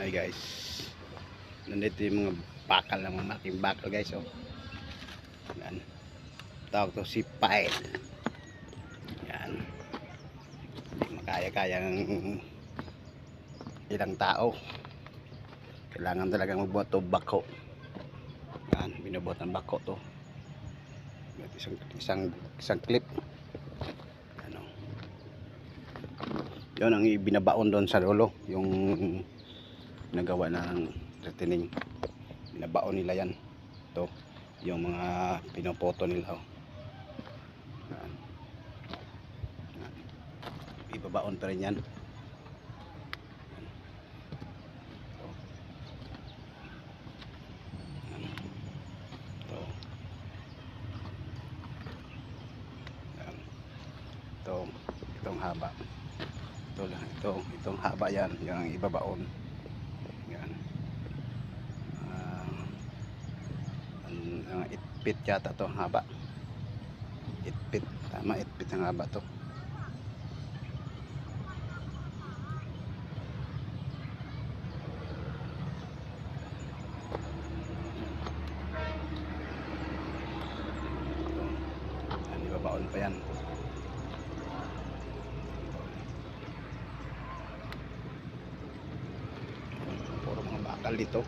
Ay guys, nandito yung mga bakal ng mga malaking bakal guys. Oh. Yan. Tawag to si Pile. Yan. Hindi makaya-kaya ng ilang tao. Kailangan talagang magbuhat to bako. Yan, binubuhat ng bako to. Isang clip. Ano. Yun ang ibinabaon doon sa dulo, yung nagawa ng retaining. Binabaon nila yan. Ito, yung mga pinopoto nila. Yan. Yan. Ibabaon pa rin yan. Yan. Ito. Yan. Ito. Yan. Ito. Itong haba. Itong haba yan, yung ibabaon. Yan. Ang itpit yata to, haba. Itpit, tama, itpit ang haba to. Yan, ibabaon pa yan. Bakal dito.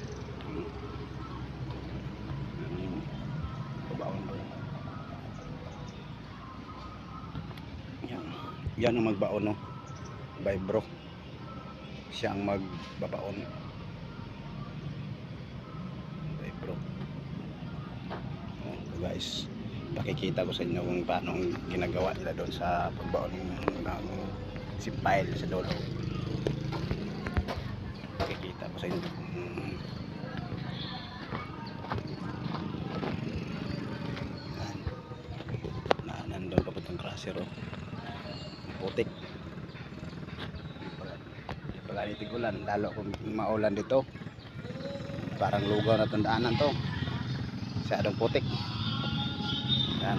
Babaon doon. Yan ang magbaon, no? Vibro. Siya ang magbabaon. Vibro. Oh, guys, pakikita ko sa inyo kung paano ang ginagawa nila doon sa pagbaon ng si Pile sa dulo. Pakikita ko sa inyo. Nandun papuntang crusher, oh. Putik. Pag tigulan, lalo kung maulan dito, parang lugaw na tandaanan to. Masyadong putik. Yan.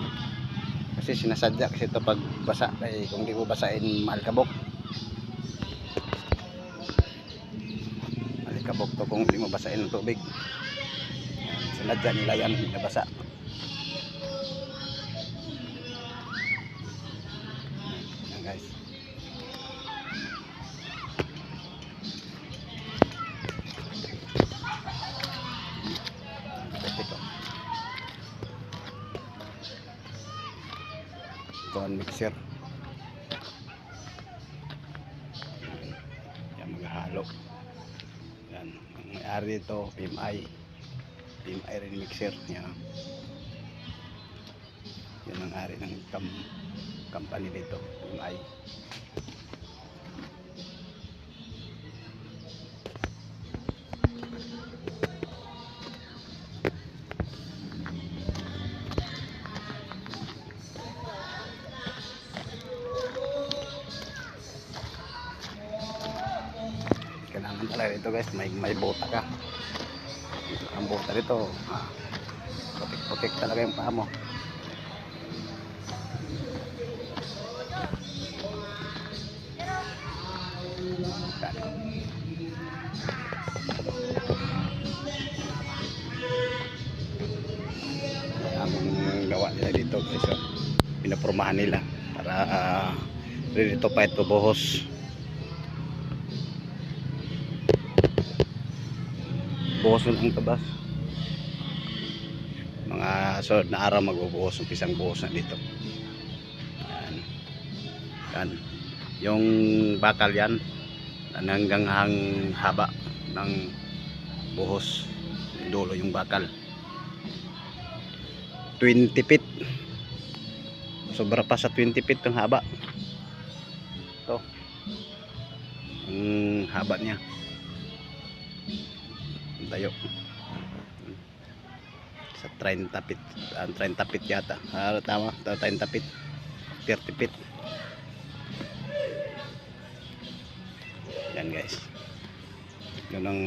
Kasi sinasadya kasi ito pag basa, eh, kung di mo basain, malikabok. Malikabok to kung di mo basain ng tubig. Yan. Sinadya nila yan, nabasa. Guys, ito ang mixer. Yan, maghahalo. Yan, ang may-ari dito, PMI rin mixer. Yan, yan ang ari ng company dito, PMI. Kailangan talaga dito guys, may bota ka. Ang bota dito, putik-putik talaga yung paa mo. Ang gawa nila dito guys, so, pinapormahan nila para ready to fight to buhos. Buhos ng tabas. Mga sunod na araw magbubuhos, umpisang buhos na dito. Yan. Yan. Yung bakal yan hanggang haba ng buhos, dulo yung bakal. 20 feet. Sobra pa sa 20 feet yung haba. Ito. Ang haba niya. Tayo. Sa 30 feet. 30 feet yata. Tama, 30 feet. 30 feet. Yan guys. Yun ang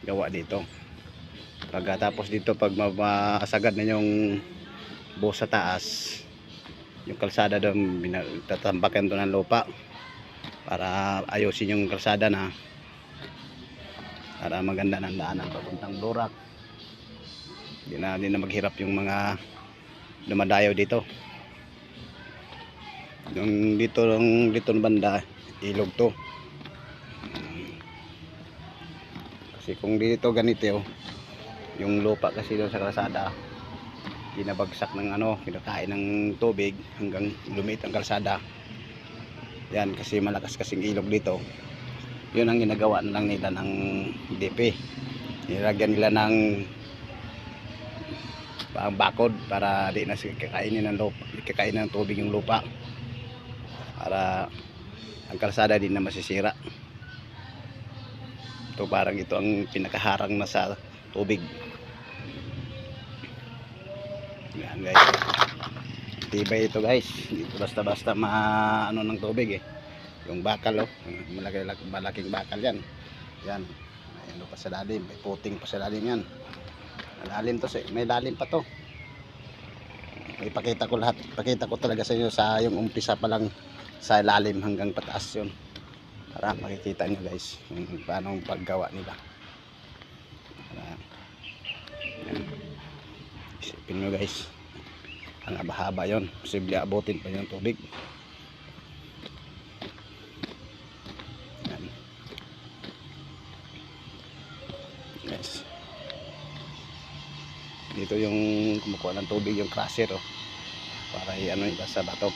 gawa dito. Pagkatapos dito, pag masagad na yung buhos sa taas, yung kalsada doon, tatambakan doon ng lupa. para ayusin yung kalsada na para maganda ng daanan papuntang Blorac. Hindi na maghirap yung mga dumadayo dito. Yung dito na banda ilog to. Kasi kung dito ganito yung lupa kasi doon sa kalsada binabagsak ng kinakain ng tubig hanggang lumiit ang kalsada. Yan kasi malakas kasing ilog dito. Yun ang ginagawa na lang nila ng DP. Nilagyan nila ng bakod para di na kakainin ng lupa, kakainin ng tubig yung lupa. Para ang kalsada din na masisira. Ito parang ito ang pinakaharang na sa tubig. Yan guys. Tibay ito guys. Dito basta-basta ng tubig eh. Yung bakal malaking bakal yan. Yan. Ayun pa sa lalim. May puting pa sa lalim yan. Malalim to. May lalim pa to. Ipakita ko lahat. Ipakita ko talaga sa inyo sa yung umpisa pa lang sa lalim hanggang pataas yun. Para makikita nyo guys yung paano paggawa nila. Yan. Isipin nyo guys. Ang haba-haba yun. Posible abutin pa yung tubig. Yan. Yes. Dito yung kumukuha ng tubig yung crusher para iba sa bato.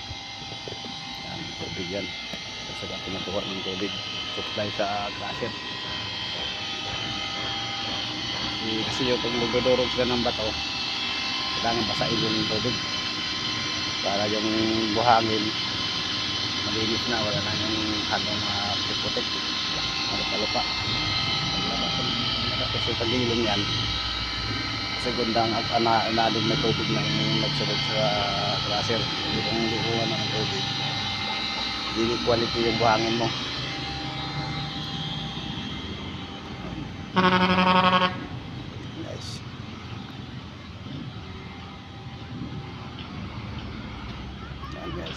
Yan, tubig yan. Kasi kumukuha ng tubig. Supply sa crusher. Kasi yung pag magdudurog sila ng bato kailangan basahin yung tubig para yung buhangin malinis na, wala na yung hanggang putik malupa-lupa kasi pag-ilong yan kasi gundang analin may tubig na yung nagsulog sa crusher. Yung lihuan na ng tubig hindi quality yung buhangin mo. Guys, yan guys.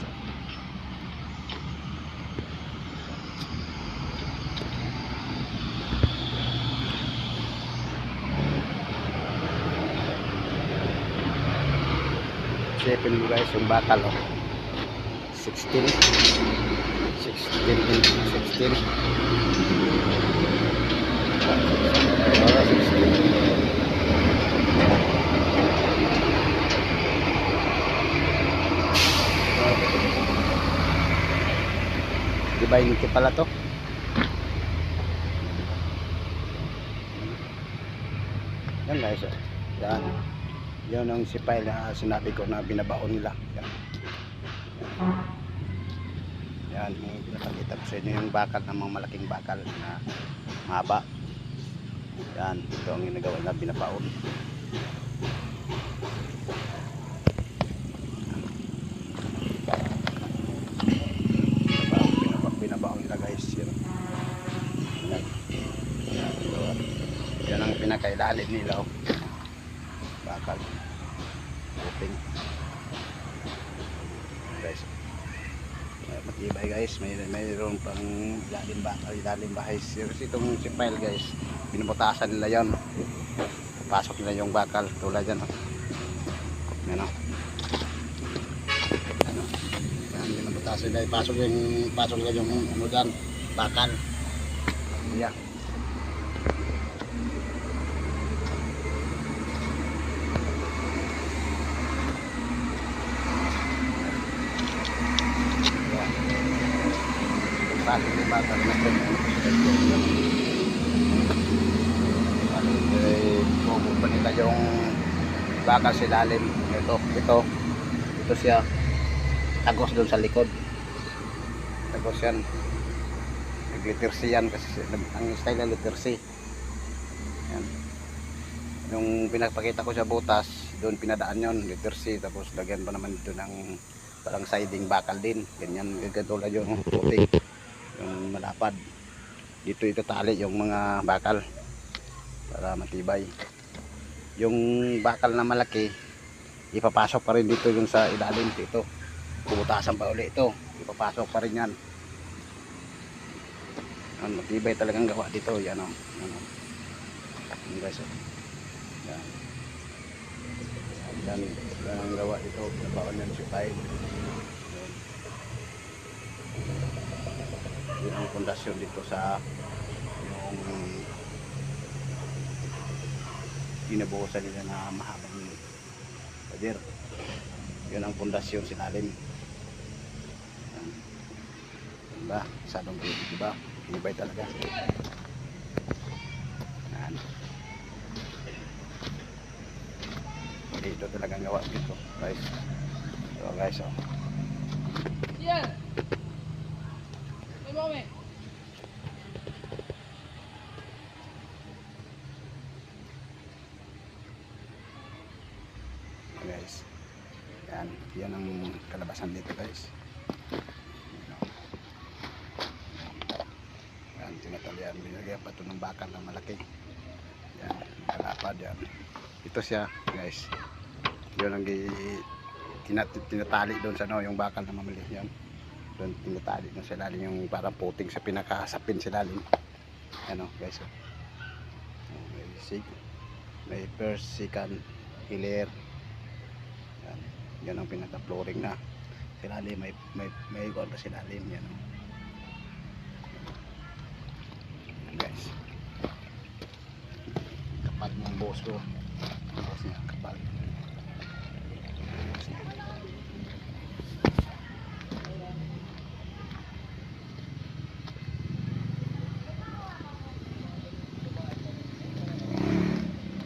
Sipin mo guys yung bakal 16 diba hindi pala to. Yan guys, yan. Yan ang sipay na sinabi ko na binabaon nila. Yan yung pinapakita ko sa inyo yung bakal ng mga malaking bakal na mahaba. Yan, ito ang ginagawa nila, binabaon. Binabaon nila guys. Yan ang pinakailalim nila bakal. Puting. Guys. Matibay guys, mayroon pang ilalim bahay. Kasi itong sipile guys, binubutasan nila yon. Pasok nila yung bakal tulad yan. Yan binubutasan nila, pasok nila yung dyan, bakal. Yeah. Pasok yung bakal na pupunta nila yung bakal sa ilalim. Ito siya tagos doon sa likod, tagos yan, nag-literacy yan kasi ang style na literacy yan. Yung pinapakita ko sa butas doon pinadaan yon literacy, tapos lagyan pa naman dito ng parang siding bakal din, ganyan katulad yung puting yung malapad dito itatali yung mga bakal para matibay. Yung bakal na malaki ipapasok pa rin dito yung sa ilalim dito, bubutasan pa ulit ito, ipapasok pa rin yan. Matibay talagang gawa dito. Yan o. Yan o. Yan guys o. Yan. Yan ang gawa dito. Nabaon yan si Pai. Yan ang pundasyon dito sa yung ginabuhusan nila na mahabang pader. Yan ang pundasyon sinalim. Diba? Sadong diba? Ibay talaga. Yan. Dito talagang gawa dito guys. So guys oh. Yan. May mami. Guys. Yan ang kalabasan dito guys. Yan, tinatalian. Binagyan pa ito ng bakal na malaki. Yan, kalapad yan. Ito siya guys. Yun ang tinatali doon sa yung bakal na mamali. Yan. Doon tinatali doon sa lalim yung parang puting sa pinakasapin sa lalim. Yan o guys. May first, second, hilir. Yan ang pinaka-flooring na silalim, may gold na silalim yan o. Yan guys, kapal ng boss ko, boss niya kapal.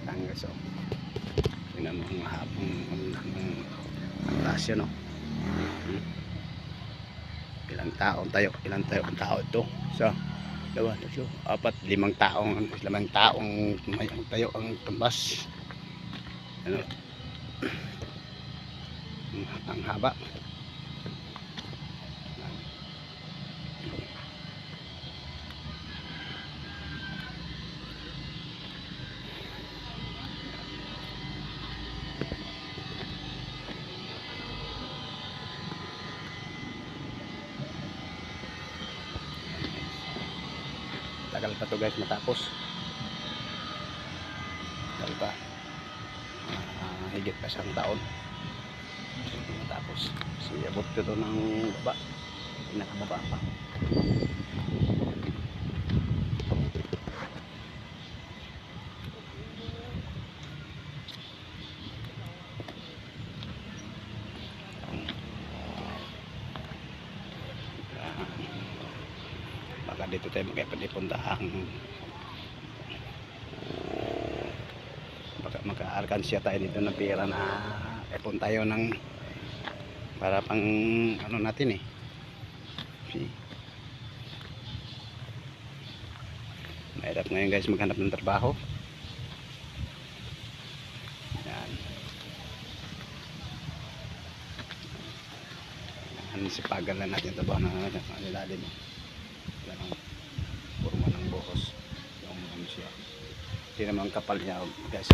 Yan guys o, yun ang mga hapong ang taas yun o. Ilang tao ang tao ito sa dalawa, tatlo, apat, limang taong may tayo ang tumbas. Ano, ang haba. Tagal pa to guys matapos. Tagal pa. Higit pa isang taon matapos. So abot ko to ng baba. Pinakababa pa. Baka dito tayo magkaipuntahan. Baka maka-arkansya tayo dito ng pera na ipon tayo ng para pang ano natin eh. See? Mahirap ngayon guys maghanap ng trabaho. Yan. Yan sipagan lang natin trabaho na nilalim. Yan ang forma ng buhos. Yung ano siya. Hindi naman kapal niya guys.